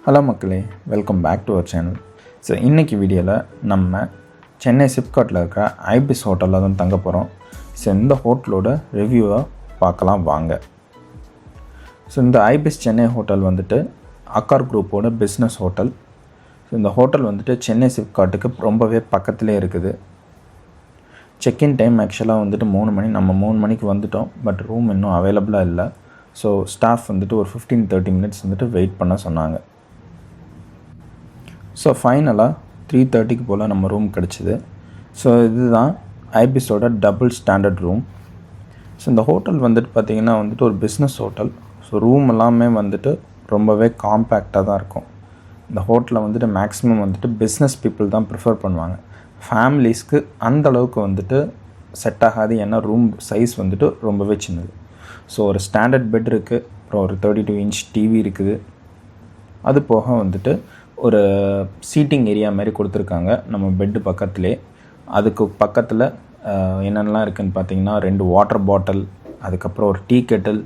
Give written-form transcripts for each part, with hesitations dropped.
Hello மக்களே, welcome back to our channel. So இன்றைக்கி வீடியோவில் நம்ம சென்னை சிப்காட்டில் இருக்கிற ஐபிஸ் ஹோட்டலில் தான் தங்க போகிறோம். ஸோ இந்த ஹோட்டலோட ரிவ்யூவை பார்க்கலாம் வாங்க. ஸோ இந்த ஐபிஸ் சென்னை ஹோட்டல் வந்துட்டு அக்கார் குரூப்போட பிஸ்னஸ் ஹோட்டல். ஸோ இந்த ஹோட்டல் வந்துட்டு சென்னை சிப்காட்டுக்கு ரொம்பவே பக்கத்துலேயே இருக்குது. செக்இன் டைம் ஆக்சுவலாக வந்துட்டு 3 மணி. நம்ம 3 மணிக்கு வந்துட்டோம், பட் ரூம் இன்னும் அவைலபிளாக இல்லை. ஸோ ஸ்டாஃப் வந்துட்டு ஒரு 15-30 மினிட்ஸ் வந்துட்டு வெயிட் பண்ண சொன்னாங்க. ஸோ ஃபைனலாக 3:30க்கு போல் நம்ம ரூம் கிடச்சிது. ஸோ இதுதான் ஐபிஸோட டபுள் ஸ்டாண்டர்ட் ரூம். ஸோ இந்த ஹோட்டல் வந்துட்டு பார்த்திங்கன்னா வந்துட்டு ஒரு பிஸ்னஸ் ஹோட்டல். ஸோ ரூம் எல்லாமே வந்துட்டு ரொம்பவே காம்பேக்டாக தான் இருக்கும். இந்த ஹோட்டலில் வந்துட்டு மேக்ஸிமம் வந்துட்டு பிஸ்னஸ் பீப்புள் தான் ப்ரிஃபர் பண்ணுவாங்க. ஃபேமிலிஸ்க்கு அந்தளவுக்கு வந்துட்டு செட் ஆகாது, ஏன்னா ரூம் சைஸ் வந்துட்டு ரொம்பவே சின்னது. ஸோ ஒரு ஸ்டாண்டர்ட் பெட் இருக்குது, அப்புறம் ஒரு 32 இன்ச் டிவி இருக்குது. அது போக வந்துட்டு ஒரு சீட்டிங் ஏரியா மாதிரி கொடுத்துருக்காங்க நம்ம பெட்டு பக்கத்துலேயே. அதுக்கு பக்கத்தில் என்னென்னலாம் இருக்குதுன்னு பார்த்தீங்கன்னா 2 வாட்டர் பாட்டில், அதுக்கப்புறம் ஒரு டீ கெட்டில்.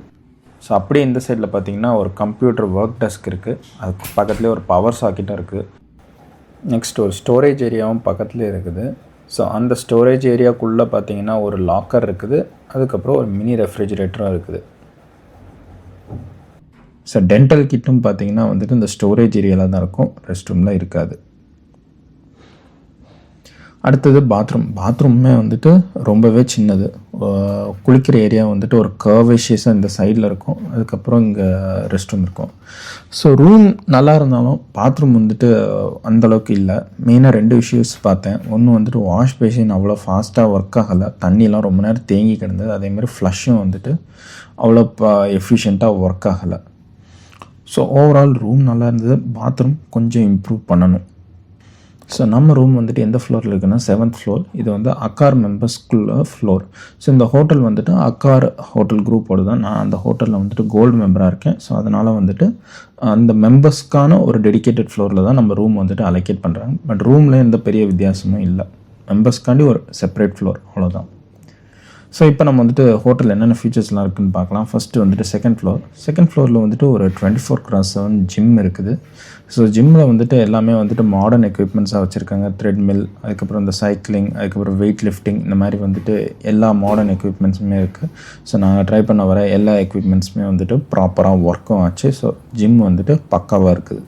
ஸோ அப்படியே இந்த சைடில் பார்த்தீங்கன்னா ஒரு கம்ப்யூட்டர் ஒர்க் டெஸ்க் இருக்குது. அதுக்கு பக்கத்துலேயே ஒரு பவர் சாக்கெட்டும் இருக்குது. நெக்ஸ்ட் ஒரு ஸ்டோரேஜ் ஏரியாவும் பக்கத்துலேயே இருக்குது. ஸோ அந்த ஸ்டோரேஜ் ஏரியாவுக்குள்ளே பார்த்தீங்கன்னா ஒரு லாக்கர் இருக்குது. அதுக்கப்புறம் ஒரு மினி ரெஃப்ரிஜிரேட்டரும் இருக்குது. ஸோ டென்டல் கிட்டும் பார்த்தீங்கன்னா வந்துட்டு இந்த ஸ்டோரேஜ் ஏரியாவில் தான் இருக்கும், ரெஸ்ட் ரூமில் இருக்காது. அடுத்தது பாத்ரூமே வந்துட்டு ரொம்பவே சின்னது. குளிக்கிற ஏரியா வந்துட்டு ஒரு கர்வேஷியஸாக இந்த சைடில் இருக்கும். அதுக்கப்புறம் இங்கே ரெஸ்ட் ரூம் இருக்கும். ஸோ ரூம் நல்லா இருந்தாலும் பாத்ரூம் வந்துட்டு அந்தளவுக்கு இல்லை. மெயினாக 2 இஷ்யூஸ் பார்த்தேன். ஒன்று வந்துட்டு வாஷ் பேஷின் அவ்வளோ ஃபாஸ்ட்டாக ஒர்க் ஆகலை, தண்ணியெலாம் ரொம்ப நேரம் தேங்கி கிடந்தது. அதேமாதிரி ஃப்ளஷ்ஷும் வந்துட்டு அவ்வளோ எஃபிஷியண்ட்டாக ஒர்க் ஆகலை. ஸோ ஓவரால் ரூம் நல்லா இருந்தது, பாத்ரூம் கொஞ்சம் இம்ப்ரூவ் பண்ணணும். ஸோ நம்ம ரூம் வந்துட்டு எந்த ஃப்ளோரில் இருக்குன்னா 7th ஃப்ளோர். இது வந்து அக்கார் மெம்பர்ஸ்குள்ள ஃப்ளோர். ஸோ இந்த ஹோட்டல் வந்துட்டு அக்கார் ஹோட்டல் குரூப்போடு தான். நான் அந்த ஹோட்டலில் வந்துட்டு கோல்டு மெம்பராக இருக்கேன். ஸோ அதனால் வந்துட்டு அந்த மெம்பர்ஸ்க்கான ஒரு டெடிக்கேட்டட் ஃப்ளோரில் தான் நம்ம ரூம் வந்துட்டு அலோகேட் பண்ணுறாங்க. பட் ரூமில் எந்த பெரிய வித்தியாசமும் இல்லை, மெம்பர்ஸ்க்காண்டி ஒரு செப்பரேட் ஃப்ளோர், அவ்வளோதான். ஸோ இப்போ நம்ம வந்துட்டு ஹோட்டலில் என்னென்ன ஃபீச்சர்ஸ்லாம் இருக்குதுன்னு பார்க்கலாம். ஃபஸ்ட்டு வந்துட்டு செகண்ட் ஃப்ளோரில் வந்துட்டு ஒரு 24/7 ஜிம் இருக்குது. ஸோ ஜிம்மில் வந்துட்டு எல்லாமே வந்துட்டு மாடர்ன் எக்யூப்மெண்ட்ஸாக வச்சுருக்காங்க. த்ரெட்மில், அதுக்கப்புறம் இந்த சைக்கிளிங், அதுக்கப்புறம் வெயிட் லிஃப்டிங், இந்த மாதிரி வந்துட்டு எல்லா மாடர்ன் எக்யூப்மெண்ட்ஸுமே இருக்குது. ஸோ நாங்கள் ட்ரை பண்ண வர எல்லா எக்யூப்மெண்ட்ஸுமே வந்துட்டு ப்ராப்பராக ஒர்க்கும் ஆச்சு. ஸோ ஜிம் வந்துட்டு பக்காவாக இருக்குது.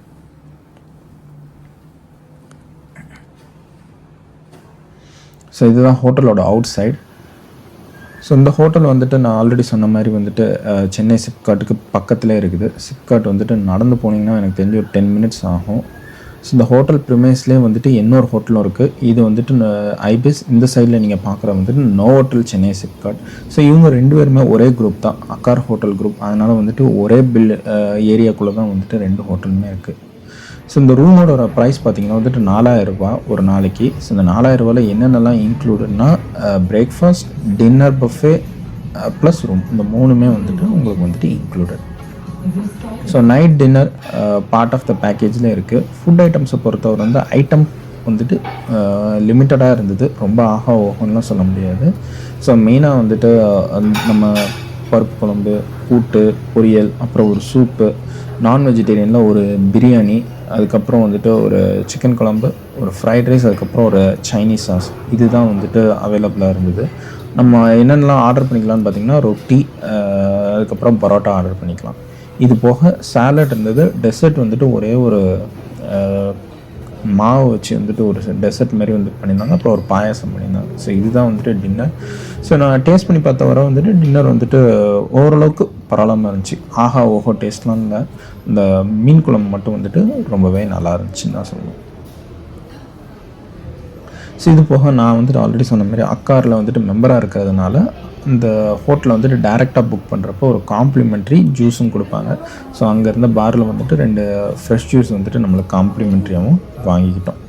ஸோ இதுதான் ஹோட்டலோட அவுட் சைட். ஸோ இந்த ஹோட்டல் வந்துட்டு நான் ஆல்ரெடி சொன்ன மாதிரி வந்துட்டு சென்னை சிப்காட்டுக்கு பக்கத்தில் இருக்குது. சிப்காட் வந்துட்டு நடந்து போனீங்கன்னா எனக்கு தெரிஞ்சு ஒரு 10 மினிட்ஸ் ஆகும். ஸோ இந்த ஹோட்டல் ப்ரிமைஸ்லேயே வந்துட்டு இன்னொரு ஹோட்டலும் இருக்குது. இது வந்துட்டு ஐபிஸ். இந்த சைடில் நீங்கள் பார்க்குற வந்துட்டு நோவோட்டல் சென்னை சிப்காட். ஸோ இவங்க 2 பேருமே ஒரே குரூப் தான், அக்கார் ஹோட்டல் குரூப். அதனால் வந்துட்டு ஒரே ஏரியாக்குள்ளே தான் வந்துட்டு 2 ஹோட்டலுமே இருக்குது. ஸோ இந்த ரூமோட ப்ரைஸ் பார்த்திங்கன்னா வந்துட்டு 4000 ரூபா ஒரு நாளைக்கு. ஸோ இந்த 4000 ரூபாயில் என்னென்னலாம் இன்க்ளூடுன்னா breakfast, dinner buffet plus room, இந்த 3மே வந்துட்டு உங்களுக்கு வந்துட்டு included. So night dinner part of the பேக்கேஜில் இருக்குது. ஃபுட் ஐட்டம்ஸை பொறுத்தவரை வந்து ஐட்டம் வந்துட்டு லிமிட்டடாக இருந்தது, ரொம்ப ஆஹா ஓஹோன்னுலாம் சொல்ல முடியாது. ஸோ மெயினாக வந்துட்டு நம்ம பருப்பு குழம்பு, கூட்டு, பொரியல், அப்புறம் ஒரு சூப்பு, நான் வெஜிடேரியனில் ஒரு பிரியாணி, அதுக்கப்புறம் வந்துட்டு ஒரு சிக்கன் குழம்பு, ஒரு ஃப்ரைட் ரைஸ், அதுக்கப்புறம் ஒரு சைனீஸ் சாஸ், இதுதான் வந்துட்டு அவைலபிளாக இருந்தது. நம்ம என்னென்னலாம் ஆர்டர் பண்ணிக்கலாம்னு பார்த்திங்கன்னா ரொட்டி, அதுக்கப்புறம் பரோட்டா ஆர்டர் பண்ணிக்கலாம். இது போக சாலட் இருந்தது. டெசர்ட் வந்துட்டு ஒரே ஒரு மாவு வச்சு வந்துட்டு ஒரு டெசர்ட் மாதிரி வந்து பண்ணியிருந்தாங்க. அப்புறம் ஒரு பாயாசம் பண்ணியிருந்தாங்க. ஸோ இதுதான் வந்துட்டு டின்னர். ஸோ நான் டேஸ்ட் பண்ணி பார்த்த வர வந்துட்டு டின்னர் வந்துட்டு ஓரளவுக்கு பரவாயில்லாமல் இருந்துச்சு. ஆஹா ஓஹோ டேஸ்ட்லாம் இல்லை. இந்த மீன் குழம்பு மட்டும் வந்துட்டு ரொம்பவே நல்லா இருந்துச்சுன்னு தான் சொல்லுவேன். ஸோ இது போக நான் வந்துட்டு ஆல்ரெடி சொன்ன மாதிரி அக்காரில் வந்துட்டு மெம்பராக இருக்கிறதுனால இந்த ஹோட்டலில் வந்துட்டு டைரெக்டாக புக் பண்ணுறப்போ ஒரு காம்ப்ளிமெண்ட்ரி ஜூஸும் கொடுப்பாங்க. ஸோ அங்கே இருந்த பாரில் வந்துட்டு 2 ஃப்ரெஷ் ஜூஸ் வந்துட்டு நம்மளுக்கு காம்ப்ளிமெண்ட்ரியாகவும் வாங்கிக்கிட்டோம்.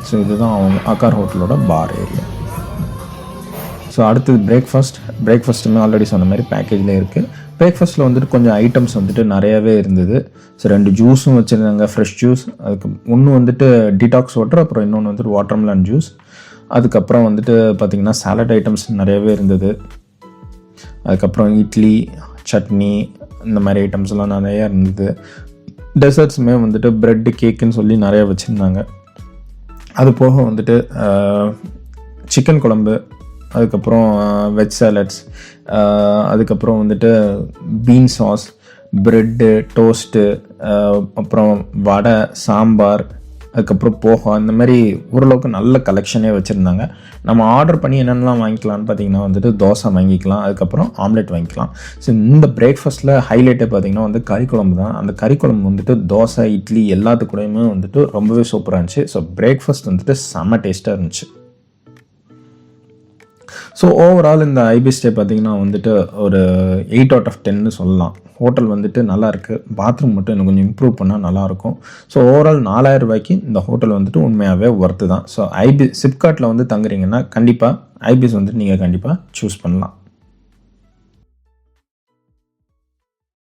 ஸோ இதுதான் அவங்க அக்கார் ஹோட்டலோட பார் ஏரியா. ஸோ அடுத்தது பிரேக்ஃபாஸ்ட்டுமே ஆல்ரெடி சொன்ன மாதிரி பேக்கேஜில் இருக்குது. பிரேக்ஃபாஸ்ட்டில் வந்துட்டு கொஞ்சம் ஐட்டம்ஸ் வந்துட்டு நிறையாவே இருந்தது. ஸோ 2 ஜூஸும் வச்சுருந்தாங்க, ஃப்ரெஷ் ஜூஸ். அதுக்கு ஒன்று வந்துட்டு டிடாக்ஸ் வாட்டர், அப்புறம் இன்னொன்று வந்துட்டு வாட்டர்மெலன் ஜூஸ். அதுக்கப்புறம் வந்துட்டு பார்த்திங்கன்னா சாலட் ஐட்டம்ஸ் நிறையவே இருந்தது. அதுக்கப்புறம் இட்லி, சட்னி, இந்த மாதிரி ஐட்டம்ஸ்லாம் நிறையா இருந்தது. டெசர்ட்ஸுமே வந்துட்டு ப்ரெட்டு கேக்குன்னு சொல்லி நிறையா வச்சுருந்தாங்க. அது போக வந்துட்டு சிக்கன் குழம்பு, அதுக்கப்புறம் வெஜ் சாலட்ஸ், அதுக்கப்புறம் வந்துட்டு பீன் சாஸ், ப்ரெட்டு, டோஸ்ட்டு, அப்புறம் வடை, சாம்பார், அதுக்கப்புறம் போகா, இந்த மாதிரி ஓரளவுக்கு நல்ல கலெக்ஷனே வச்சுருந்தாங்க. நம்ம ஆர்டர் பண்ணி என்னென்னலாம் வாங்கிக்கலான்னு பார்த்தீங்கன்னா வந்துட்டு தோசை வாங்கிக்கலாம், அதுக்கப்புறம் ஆம்லெட் வாங்கிக்கலாம். ஸோ இந்த பிரேக்ஃபாஸ்ட்டில் ஹைலைட்டே பார்த்திங்கன்னா வந்து கறிக்குழம்பு தான். அந்த கறிக்குழம்பு வந்துட்டு தோசை, இட்லி எல்லாத்துக்கூடையுமே வந்துட்டு ரொம்பவே சூப்பராக இருந்துச்சு. ஸோ பிரேக்ஃபாஸ்ட் வந்துட்டு செம்ம டேஸ்ட்டாக இருந்துச்சு. ஸோ ஓவரால் இந்த ஐபி ஸ்டே பார்த்திங்கன்னா வந்துட்டு ஒரு 8 out of 10ன்னு சொல்லலாம். ஹோட்டல் வந்துட்டு நல்லாயிருக்கு. பாத்ரூம் மட்டும் இன்னும் கொஞ்சம் இம்ப்ரூவ் பண்ணால் நல்லாயிருக்கும். ஸோ ஓவரால் 4000 ரூபாய்க்கு இந்த ஹோட்டல் வந்துட்டு உண்மையாகவே ஒர்த்து தான். ஸோ சிப்காட்டில் வந்து தங்குறீங்கன்னா கண்டிப்பாக ஐபிஸ் வந்துட்டு நீங்கள் கண்டிப்பாக சூஸ் பண்ணலாம்.